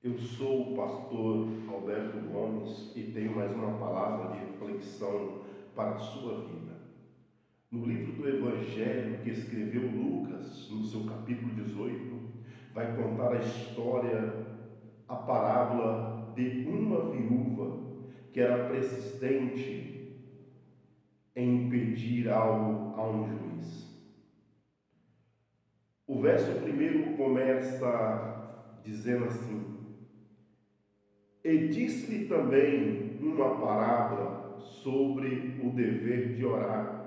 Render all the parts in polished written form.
Eu sou o pastor Alberto Gomes e tenho mais uma palavra de reflexão para a sua vida. No livro do Evangelho que escreveu Lucas, no seu capítulo 18, vai contar a história, a parábola de uma viúva que era persistente em pedir algo a um juiz. O verso primeiro começa dizendo assim: E disse-lhe também uma parábola sobre o dever de orar,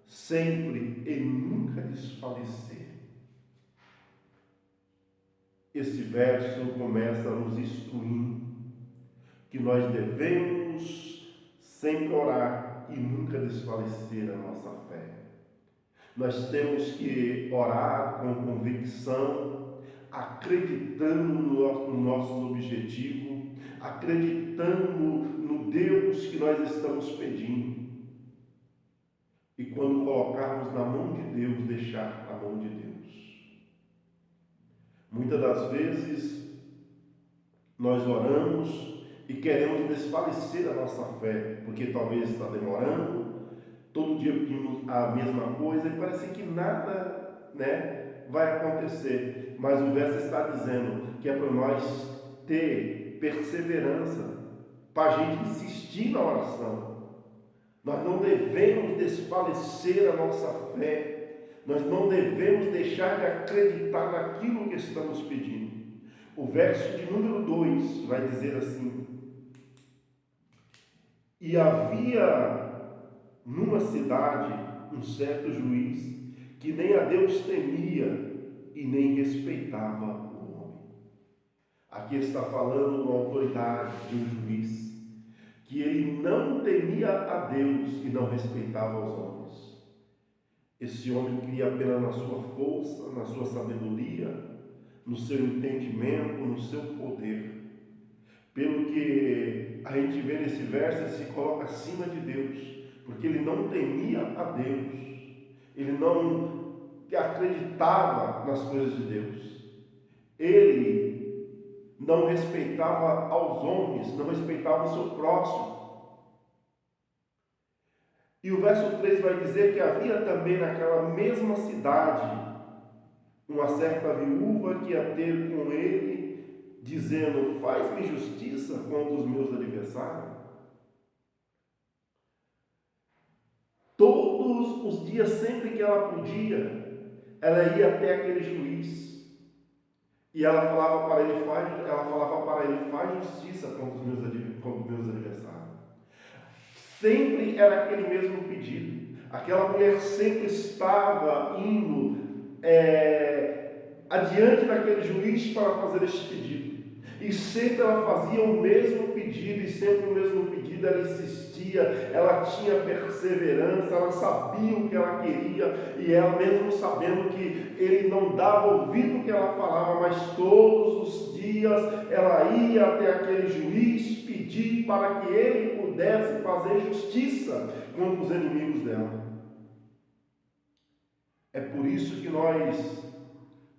sempre e nunca desfalecer. Esse verso começa nos instruindo que nós devemos sempre orar e nunca desfalecer a nossa fé. Nós temos que orar com convicção, acreditando no nosso objetivo, acreditando no Deus que nós estamos pedindo. E quando colocarmos na mão de Deus, deixar na mão de Deus. Muitas das vezes nós oramos e queremos desfalecer a nossa fé, porque talvez está demorando, todo dia pedimos a mesma coisa e parece que nada, vai acontecer. Mas o verso está dizendo que é para nós ter perseverança, para a gente insistir na oração. Nós não devemos desfalecer a nossa fé. Nós não devemos deixar de acreditar naquilo que estamos pedindo. O verso de número 2 vai dizer assim: E havia numa cidade um certo juiz que nem a Deus temia e nem respeitava o homem. Aqui está falando uma autoridade de um juiz que ele não temia a Deus e não respeitava os homens. Esse homem cria apenas na sua força, na sua sabedoria, no seu entendimento, no seu poder. Pelo que a gente vê nesse verso, ele se coloca acima de Deus, porque ele não temia a Deus, ele não acreditava nas coisas de Deus, ele não respeitava aos homens, não respeitava o seu próximo. E o verso 3 vai dizer que havia também naquela mesma cidade uma certa viúva que ia ter com ele, dizendo: faz-me justiça contra os meus adversários. Todos os dias, sempre que ela podia, ela ia até aquele juiz. E ela falava para ele, faz justiça contra os meus adversários. Sempre era aquele mesmo pedido. Aquela mulher sempre estava indo adiante daquele juiz para fazer este pedido. E sempre ela fazia o mesmo pedido, e sempre o mesmo pedido, ela insistia, ela tinha perseverança, ela sabia o que ela queria, e ela mesmo sabendo que ele não dava ouvido ao que ela falava, mas todos os dias ela ia até aquele juiz pedir para que ele pudesse fazer justiça contra os inimigos dela. É por isso que nós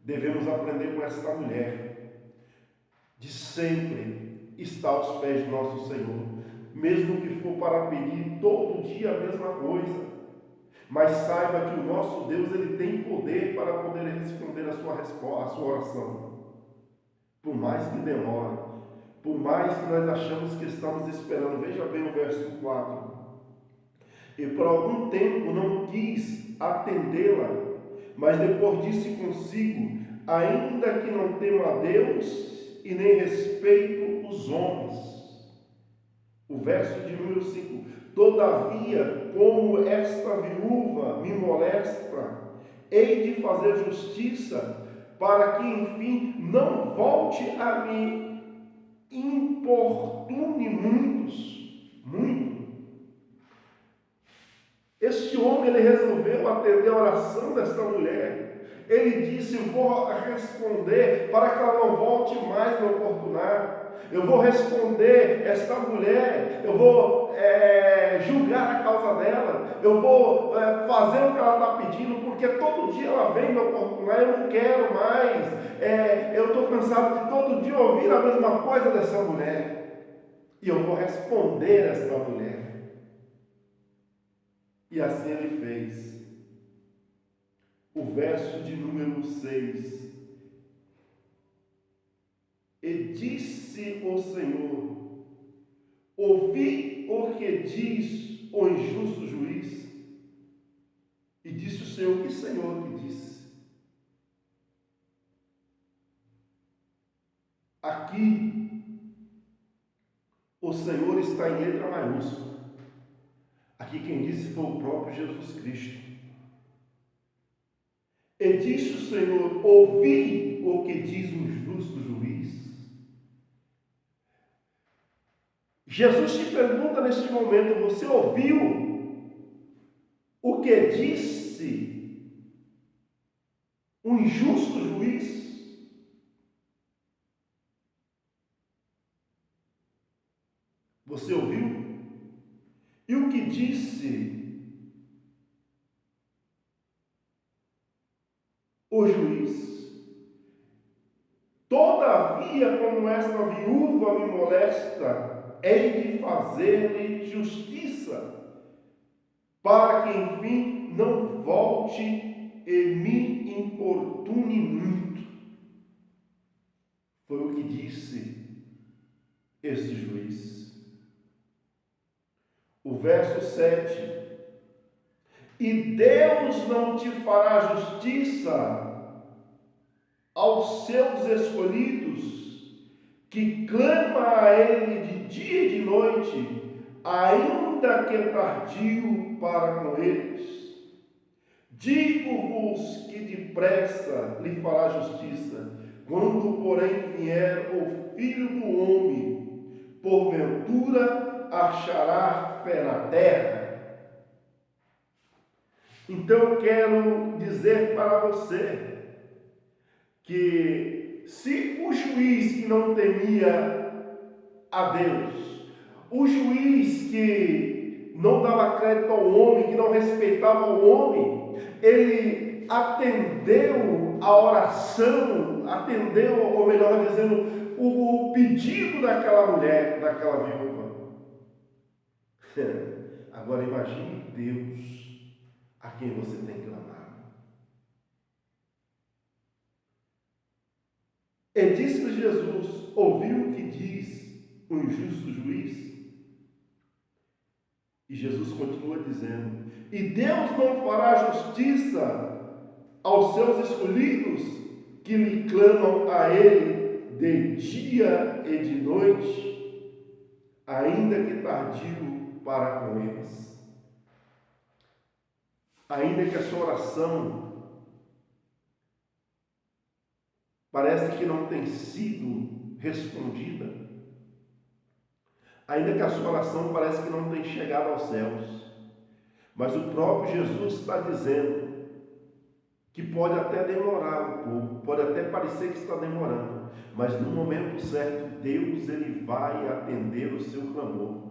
devemos aprender com esta mulher, de sempre estar aos pés do nosso Senhor, mesmo que for para pedir todo dia a mesma coisa, mas saiba que o nosso Deus, ele tem poder para poder responder a sua oração, por mais que demore, por mais que nós achamos que estamos esperando. Veja bem o verso 4: E por algum tempo não quis atendê-la, mas depois disse consigo: ainda que não tema a Deus e nem respeito os homens. O verso de número 5: Todavia, como esta viúva me molesta, hei de fazer justiça, para que enfim não volte a me importune muito. Este homem, ele resolveu atender a oração desta mulher. Ele disse: vou responder para que ela não volte mais me importunar. eu vou responder esta mulher, eu vou julgar a causa dela, eu vou fazer o que ela está pedindo, porque todo dia ela vem me oportunar, eu não quero mais, eu estou cansado de todo dia ouvir a mesma coisa dessa mulher, e eu vou responder esta mulher. E assim ele fez. O verso de número 6. E disse o Senhor: ouvi o que diz o injusto juiz. E disse o Senhor: que Senhor que disse? Aqui, o Senhor está em letra maiúscula. Aqui quem disse foi o próprio Jesus Cristo. E disse o Senhor: ouvi o que diz o justo juiz. Jesus te pergunta neste momento: você ouviu o que disse o injusto juiz? Você ouviu? E o que disse o juiz? Todavia, como esta viúva me molesta, hei de fazer-lhe justiça, para que enfim não volte e me importune muito. Foi o que disse este juiz. O verso 7. E Deus não te fará justiça aos seus escolhidos, que clama a Ele de dia e de noite, ainda que tardio para com eles. Digo-vos que depressa lhe fará justiça, quando porém vier o Filho do Homem, porventura achará fé na terra. Então eu quero dizer para você que se o juiz que não temia a Deus, o juiz que não dava crédito ao homem, que não respeitava o homem, ele atendeu a oração, atendeu, ou melhor dizendo, o pedido daquela mulher, daquela viúva. Agora imagine Deus a quem você tem clamado. E disse-lhe Jesus: ouviu o que diz o injusto juiz? E Jesus continua dizendo: e Deus não fará justiça aos seus escolhidos, que lhe clamam a Ele de dia e de noite, ainda que tardio para com eles. Ainda que a sua oração parece que não tem sido respondida, ainda que a sua oração parece que não tem chegado aos céus, mas o próprio Jesus está dizendo que pode até demorar um pouco, pode até parecer que está demorando, mas no momento certo, Deus ele vai atender o seu clamor.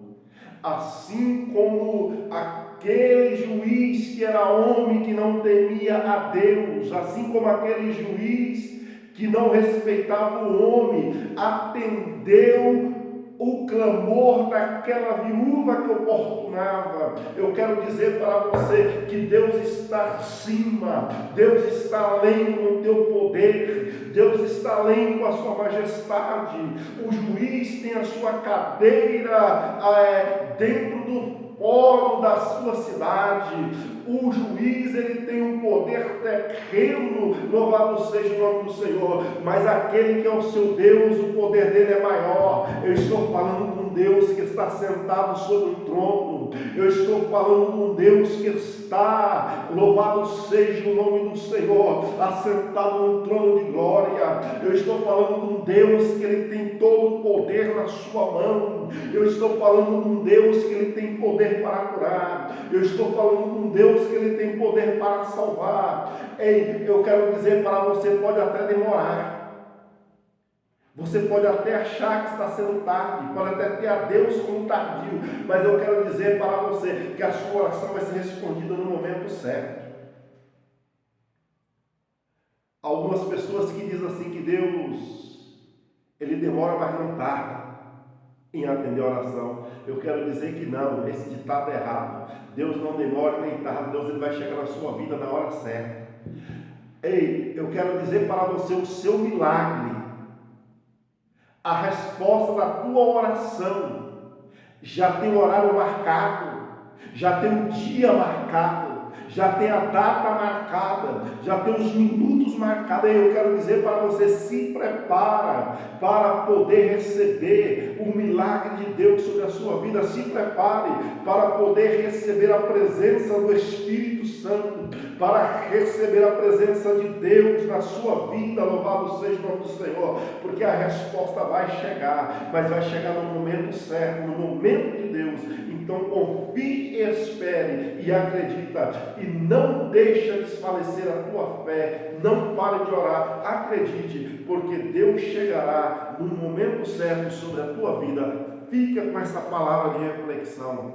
Assim como aquele juiz que era homem, que não temia a Deus, assim como aquele juiz que não respeitava o homem, atendeu o clamor daquela viúva que oportunava. Eu quero dizer para você que Deus está acima, Deus está além com o teu poder, Deus está além com a sua majestade. O juiz tem a sua cadeira dentro do fórum da sua cidade. O juiz ele tem um poder terreno, louvado seja o nome do Senhor, mas aquele que é o seu Deus, o poder dele é maior. Eu estou falando de um Deus que está sentado sobre o trono, eu estou falando de um Deus que está, louvado seja o nome do Senhor, assentado no trono de glória. Eu estou falando de um Deus que ele tem todo o poder na sua mão. Eu estou falando de um Deus que ele tem poder para curar. Eu estou falando de um Deus que ele tem poder para salvar. Ei, eu quero dizer para você, pode até demorar. Você pode até achar que está sendo tarde, pode até ter a Deus como tardio, mas eu quero dizer para você que a sua oração vai ser respondida no momento certo. Algumas pessoas que dizem assim que Deus, Ele demora, mas não tarda em atender a oração. Eu quero dizer que não, esse ditado é errado. Deus não demora nem tarda, Deus ele vai chegar na sua vida na hora certa. Ei, eu quero dizer para você o seu milagre, a resposta da tua oração, já tem o horário marcado, já tem o dia marcado, já tem a data marcada, já tem os minutos marcados. Eu quero dizer para você, se prepara para poder receber o milagre de Deus sobre a sua vida. Se prepare para poder receber a presença do Espírito Santo, para receber a presença de Deus na sua vida. Louvado seja o nome do Senhor, porque a resposta vai chegar, mas vai chegar no momento certo, no momento de Deus. Então confie, espere e acredita, e não deixa desfalecer a tua fé. Não pare de orar, acredite, porque Deus chegará no momento certo sobre a tua vida. Fica com essa palavra de reflexão.